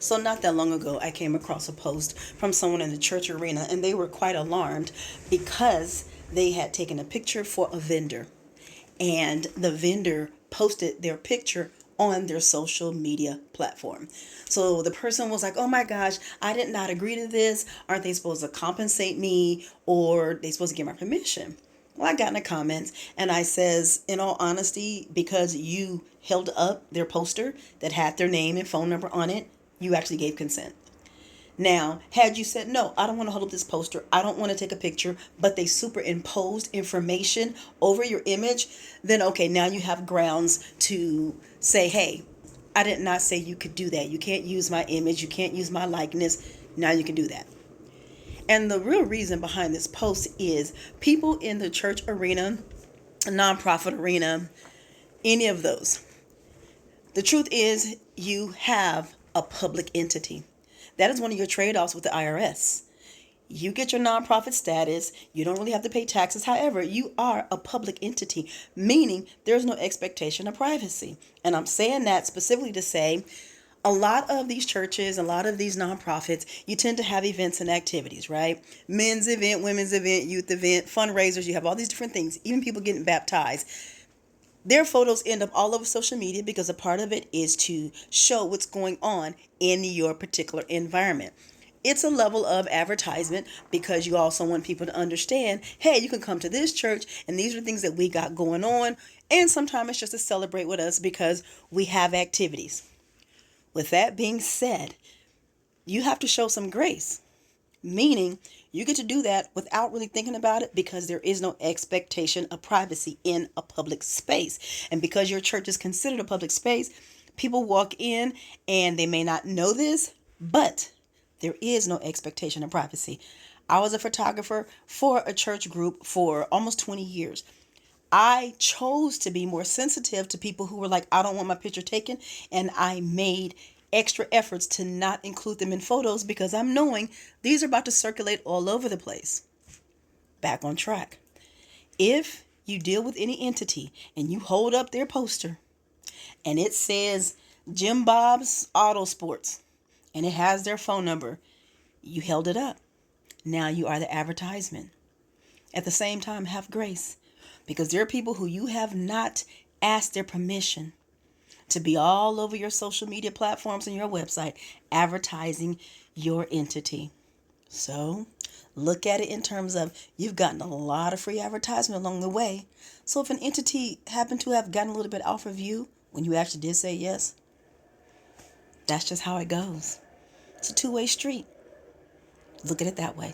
So not that long ago, I came across a post from someone in the church arena, and they were quite alarmed because they had taken a picture for a vendor, and the vendor posted their picture on their social media platform. So the person was like, "Oh my gosh, I did not agree to this. Aren't they supposed to compensate me, or they supposed to give my permission?" Well, I got in the comments and I says, in all honesty, because you held up their poster that had their name and phone number on it, you actually gave consent. Now, had you said, "No, I don't want to hold up this poster, I don't want to take a picture," but they superimposed information over your image, then okay, now you have grounds to say, "Hey, I did not say you could do that. You can't use my image, you can't use my likeness. Now you can do that." And the real reason behind this post is people in the church arena, nonprofit arena, any of those. The truth is, you have a public entity. That is one of your trade offs with the IRS. You get your nonprofit status, you don't really have to pay taxes. However, you are a public entity, meaning there's no expectation of privacy. And I'm saying that specifically to say a lot of these churches, a lot of these nonprofits, you tend to have events and activities, right? Men's event, women's event, youth event, fundraisers, you have all these different things, even people getting baptized. Their photos end up all over social media because a part of it is to show what's going on in your particular environment. It's a level of advertisement because you also want people to understand, hey, you can come to this church and these are things that we got going on. And sometimes it's just to celebrate with us because we have activities. With that being said, you have to show some grace, meaning you get to do that without really thinking about it because there is no expectation of privacy in a public space. And because your church is considered a public space, people walk in and they may not know this, but there is no expectation of privacy. I was a photographer for a church group for almost 20 years. I chose to be more sensitive to people who were like, "I don't want my picture taken." And I made extra efforts to not include them in photos because I'm knowing these are about to circulate all over the place. Back on track. If you deal with any entity and you hold up their poster and it says Jim Bob's Auto Sports and it has their phone number, you held it up. Now you are the advertisement. At the same time, have grace because there are people who you have not asked their permission to be all over your social media platforms and your website advertising your entity. So look at it in terms of you've gotten a lot of free advertisement along the way. So if an entity happened to have gotten a little bit off of you when you actually did say yes, that's just how it goes. It's a two-way street. Look at it that way.